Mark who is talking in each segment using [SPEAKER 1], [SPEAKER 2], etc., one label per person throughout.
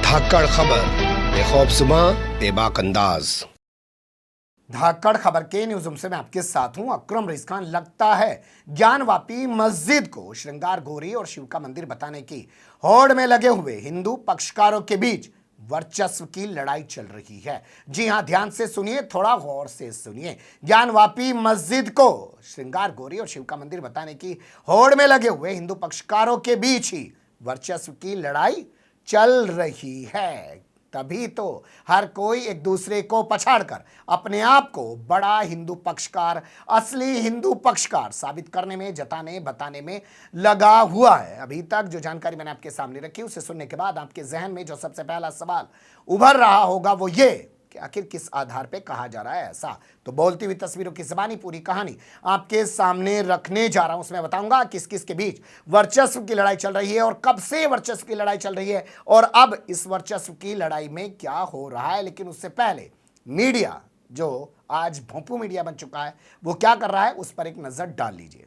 [SPEAKER 1] धाकड़ खबर, बेखौफजुमा बेबाक अंदाज।
[SPEAKER 2] धाकड़ खबर के न्यूज रूम से मैं आपके साथ हूं अकरम रईस खान। लगता है ज्ञानवापी मस्जिद को श्रृंगार गौरी और शिव का मंदिर बताने की होड़ में लगे हुए हिंदू पक्षकारों के बीच वर्चस्व की लड़ाई चल रही है। जी हां, ध्यान से सुनिए, थोड़ा गौर से सुनिए। ज्ञानवापी मस्जिद को श्रृंगार गौरी और शिव का मंदिर बताने की होड़ में लगे हुए हिंदू पक्षकारों के बीच ही वर्चस्व की लड़ाई चल रही है। तभी तो हर कोई एक दूसरे को पछाड़कर अपने आप को बड़ा हिंदू पक्षकार, असली हिंदू पक्षकार साबित करने में, जताने बताने में लगा हुआ है। अभी तक जो जानकारी मैंने आपके सामने रखी, उसे सुनने के बाद आपके जहन में जो सबसे पहला सवाल उभर रहा होगा वो ये कि आखिर किस आधार पे कहा जा रहा है ऐसा। तो बोलती हुई तस्वीरों की ज़बानी पूरी कहानी आपके सामने रखने जा रहा हूं। उसमें बताऊंगा किस किस के बीच वर्चस्व की लड़ाई चल रही है और कब से वर्चस्व की लड़ाई चल रही है और अब इस वर्चस्व की लड़ाई में क्या हो रहा है। लेकिन उससे पहले मीडिया, जो आज भोंपू मीडिया बन चुका है, वो क्या कर रहा है उस पर एक नजर डाल लीजिए।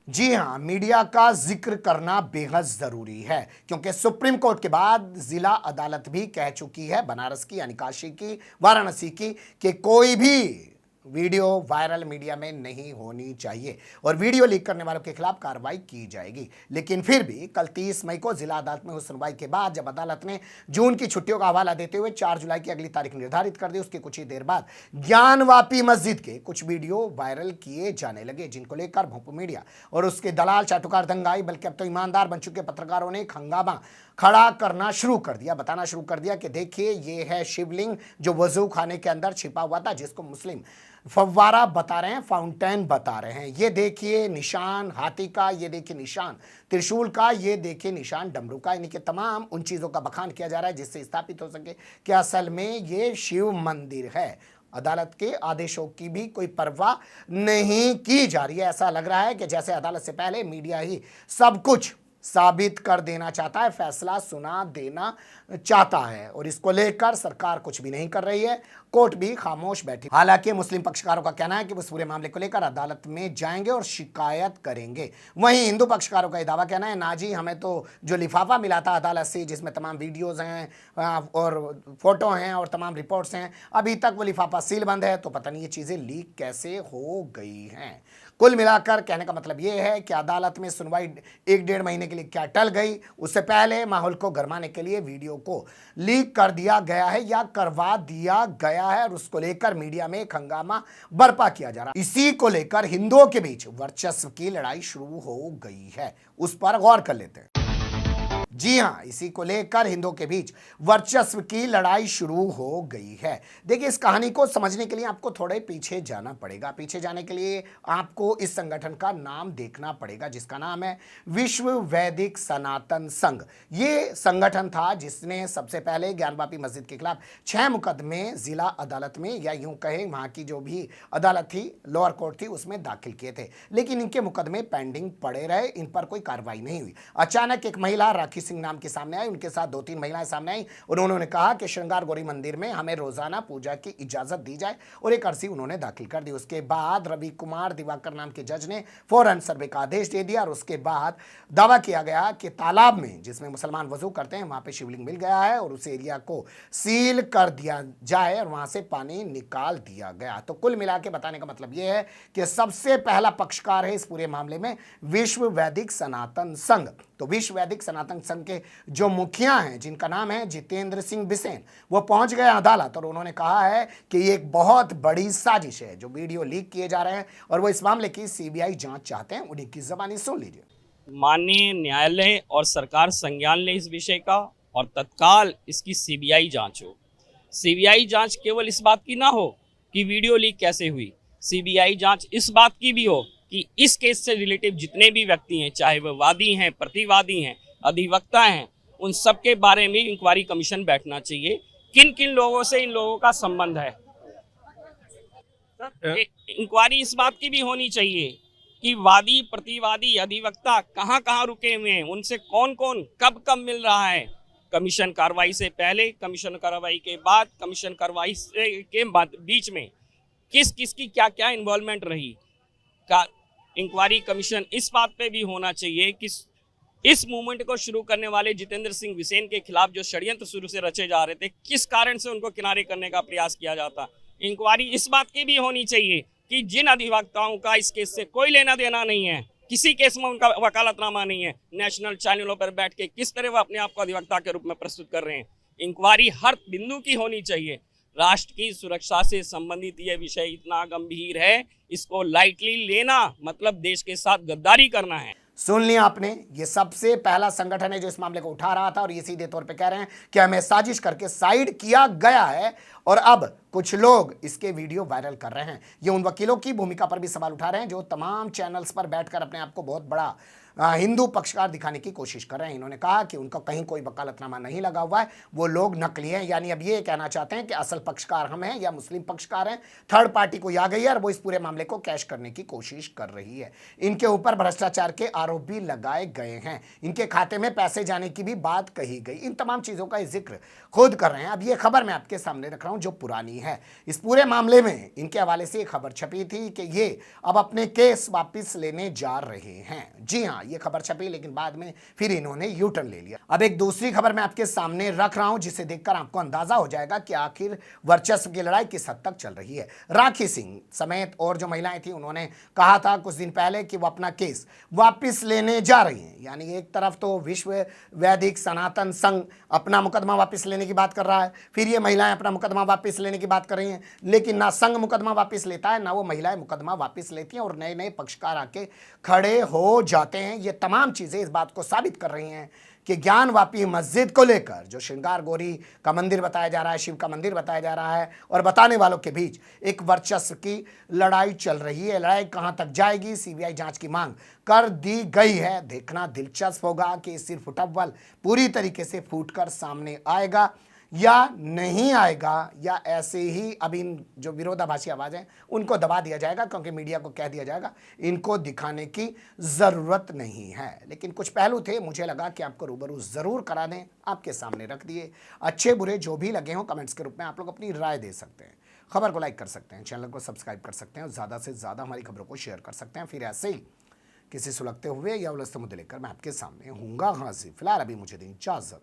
[SPEAKER 2] जी हां, मीडिया का जिक्र करना बेहद जरूरी है क्योंकि सुप्रीम कोर्ट के बाद जिला अदालत भी कह चुकी है, बनारस की यानी काशी की, वाराणसी की, कि कोई भी वीडियो वायरल मीडिया में नहीं होनी चाहिए और वीडियो लीक करने वालों के खिलाफ कार्रवाई की जाएगी। लेकिन फिर भी कल 30 मई को जिला अदालत में हुई सुनवाई के बाद जब अदालत ने जून की छुट्टियों का हवाला देते हुए 4 जुलाई की अगली तारीख निर्धारित कर दी, उसके कुछ ही देर बाद ज्ञानवापी मस्जिद के कुछ वीडियो वायरल किए जाने लगे, जिनको लेकर भोंपू मीडिया और उसके दलाल चाटुकार दंगाई, बल्कि अब तो ईमानदार बन चुके पत्रकारों ने हंगामा खड़ा करना शुरू कर दिया, बताना शुरू कर दिया कि देखिए ये है शिवलिंग जो वजू खाने के अंदर छिपा हुआ था, जिसको मुस्लिम फव्वारा बता रहे हैं, फाउंटेन बता रहे हैं। ये देखिए निशान हाथी का, ये देखिए निशान त्रिशूल का, ये देखिए निशान डमरू का। यानी कि तमाम उन चीज़ों का बखान किया जा रहा है जिससे स्थापित हो सके कि असल में ये शिव मंदिर है। अदालत के आदेशों की भी कोई परवाह नहीं की जा रही है। ऐसा लग रहा है कि जैसे अदालत से पहले मीडिया ही सब कुछ साबित कर देना चाहता है, फैसला सुना देना चाहता है और इसको लेकर सरकार कुछ भी नहीं कर रही है, कोर्ट भी खामोश बैठी। हालांकि मुस्लिम पक्षकारों का कहना है कि वो इस पूरे मामले को लेकर अदालत में जाएंगे और शिकायत करेंगे। वहीं हिंदू पक्षकारों का यह दावा कहना है, ना जी, हमें तो जो लिफाफा मिला था अदालत से जिसमें तमाम वीडियोज हैं और फोटो हैं और तमाम रिपोर्ट्स हैं, अभी तक वो लिफाफा सील बंद है, तो पता नहीं ये चीज़ें लीक कैसे हो गई हैं। कुल मिलाकर कहने का मतलब ये है कि अदालत में सुनवाई 1-1.5 महीने के लिए क्या टल गई, उससे पहले माहौल को गरमाने के लिए वीडियो को लीक कर दिया गया है या करवा दिया गया है और उसको लेकर मीडिया में एक हंगामा बर्पा किया जा रहा है। इसी को लेकर हिंदुओं के बीच वर्चस्व की लड़ाई शुरू हो गई है, उस पर गौर कर लेते हैं। जी हां, इसी को लेकर हिंदुओं के बीच वर्चस्व की लड़ाई शुरू हो गई है। देखिए, इस कहानी को समझने के लिए आपको थोड़े पीछे जाना पड़ेगा। पीछे जाने के लिए आपको इस संगठन का नाम देखना पड़ेगा, जिसका नाम है विश्व वैदिक सनातन संघ। ये संगठन था जिसने सबसे पहले ज्ञानवापी मस्जिद के खिलाफ 6 मुकदमे जिला अदालत में, या यूं कहें वहां की जो भी अदालत थी, लोअर कोर्ट थी, उसमें दाखिल किए थे। लेकिन इनके मुकदमे पेंडिंग पड़े रहे, इन पर कोई कार्रवाई नहीं हुई। अचानक एक महिला राखी सिंह नाम के सामने आई, उनके साथ 2-3 महिलाएं सामने आई और उन्होंने कहा कि श्रृंगार गौरी मंदिर में हमें रोजाना पूजा की इजाजत दी जाए और एक अर्जी उन्होंने दाखिल कर दी। उसके बाद रवि कुमार दिवाकर नाम के जज ने फौरन सर्वे का आदेश दे दिया और उसके बाद दावा किया गया कि तालाब में जिसमें मुसलमान वजू करते हैं वहां पे शिवलिंग मिल गया है और उस एरिया को सील कर दिया जाए और वहां से पानी निकाल दिया गया। तो कुल मिला के बताने का मतलब यह है कि सबसे पहला पक्षकार है इस पूरे मामले में विश्व वैदिक सनातन संघ। तो विश्व वैदिक सनातन संघ के जो मुखिया हैं, जिनका नाम है जितेंद्र सिंह बिसेन, वो पहुंच गए अदालत और उन्होंने कहा है कि ये एक बहुत बड़ी साजिश है जो वीडियो लीक किए जा रहे हैं और वो इस मामले की सीबीआई जांच चाहते हैं। उन्हीं की ज़बानी सुन लीजिए।
[SPEAKER 3] माननीय न्यायालय और सरकार संज्ञान ले इस विषय का और तत्काल इसकी सीबीआई जांच हो। सीबीआई जांच केवल इस बात की ना हो कि वीडियो लीक कैसे हुई, सीबीआई जांच इस बात की भी हो कि इस केस से रिलेटिव जितने भी व्यक्ति हैं, चाहे वह वादी हैं, प्रतिवादी हैं, अधिवक्ता हैं, उन सब के बारे में इंक्वायरी कमीशन बैठना चाहिए। किन किन लोगों से इन लोगों का संबंध है, इंक्वायरी इस बात की भी होनी चाहिए कि वादी, प्रतिवादी, अधिवक्ता कहाँ कहाँ रुके हुए हैं, उनसे कौन कौन कब कब मिल रहा है। कमीशन कार्रवाई से पहले, कमीशन कार्रवाई के बाद, कमीशन कार्रवाई के बीच में किस किस की क्या क्या इन्वॉल्वमेंट रही का इंक्वायरी कमीशन इस बात पे भी होना चाहिए कि इस मूवमेंट को शुरू करने वाले जितेंद्र सिंह बिसेन के खिलाफ जो षड्यंत्र शुरू से रचे जा रहे थे, किस कारण से उनको किनारे करने का प्रयास किया जाता। इंक्वायरी इस बात की भी होनी चाहिए कि जिन अधिवक्ताओं का इस केस से कोई लेना देना नहीं है, किसी केस में उनका वकालतनामा नहीं है, नेशनल चैनलों पर बैठ के किस तरह वो अपने आप को अधिवक्ता के रूप में प्रस्तुत कर रहे हैं। इंक्वायरी हर बिंदु की होनी चाहिए। राष्ट्र की सुरक्षा से संबंधित ये विषय इतना गंभीर है, इसको लाइटली लेना मतलब देश के साथ गद्दारी करना है।
[SPEAKER 2] सुन लिया आपने, ये सबसे पहला संगठन है जो इस मामले को उठा रहा था और ये सीधे तौर पे कह रहे हैं कि हमें साजिश करके साइड किया गया है और अब कुछ लोग इसके वीडियो वायरल कर रहे हैं। ये उन वकीलों की भूमिका पर भी सवाल उठा रहे हैं जो तमाम चैनल्स पर बैठकर अपने आप को बहुत बड़ा हिंदू पक्षकार दिखाने की कोशिश कर रहे हैं। इन्होंने कहा कि उनका कहीं कोई वकालतनामा नहीं लगा हुआ है, वो लोग नकली हैं। यानी अब ये कहना चाहते हैं कि असल पक्षकार हम हैं या मुस्लिम पक्षकार हैं, थर्ड पार्टी को आ गई है और वो इस पूरे मामले को कैश करने की कोशिश कर रही है। इनके ऊपर भ्रष्टाचार के आरोप भी लगाए गए हैं, इनके खाते में पैसे जाने की भी बात कही गई। इन तमाम चीज़ों का जिक्र खुद कर रहे हैं। अब ये खबर मैं आपके सामने रख रहा हूँ जो पुरानी है। इस पूरे मामले में इनके हवाले से एक खबर छपी थी कि ये अब अपने केस वापस लेने जा रहे हैं। जी हाँ, ये खबर छपी, लेकिन बाद में फिर इन्होंने यू टर्न ले लिया। अब एक दूसरी खबर मैं आपके सामने रख रहा हूं जिसे देखकर आपको अंदाजा हो जाएगा कि आखिर वर्चस्व की लड़ाई किस हद तक चल रही है। राखी सिंह समेत और जो महिलाएं थी उन्होंने कहा था कुछ दिन पहले कि वो अपना केस वापस लेने जा रही हैं। यानी एक तरफ तो विश्व वैदिक सनातन संघ अपना मुकदमा वापस लेने की बात कर रहा है, फिर ये महिलाएं अपना मुकदमा वापस लेने की बात कर रही हैं, लेकिन ना संघ मुकदमा वापस लेता है ना वो महिलाएं मुकदमा वापस लेती हैं और नए नए पक्षकार आके खड़े हो जाते हैं। ये तमाम चीजें इस बात को साबित कर रही हैं कि ज्ञानवापी मस्जिद को लेकर जो श्रृंगार गौरी का मंदिर बताया जा रहा है, शिव का मंदिर बताया जा रहा है और बताने वालों के बीच एक वर्चस्व की लड़ाई चल रही है। लड़ाई कहां तक जाएगी, सीबीआई जांच की मांग कर दी गई है। देखना दिलचस्प होगा कि सिर्फ अव्वल पूरी तरीके से फूटकर सामने आएगा या नहीं आएगा, या ऐसे ही अब इन जो विरोधाभासी आवाज़ हैं उनको दबा दिया जाएगा क्योंकि मीडिया को कह दिया जाएगा इनको दिखाने की ज़रूरत नहीं है। लेकिन कुछ पहलू थे, मुझे लगा कि आपको रूबरू ज़रूर करा दें, आपके सामने रख दिए। अच्छे बुरे जो भी लगे हों कमेंट्स के रूप में आप लोग अपनी राय दे सकते हैं। खबर को लाइक कर सकते हैं, चैनल को सब्सक्राइब कर सकते हैं और ज़्यादा से ज़्यादा हमारी खबरों को शेयर कर सकते हैं। फिर ऐसे ही किसी सुलगते हुए या उलझते मुद्दे लेकर मैं आपके सामने हूँगा हाजिर। फिलहाल अभी मुझे दें इजाज़त।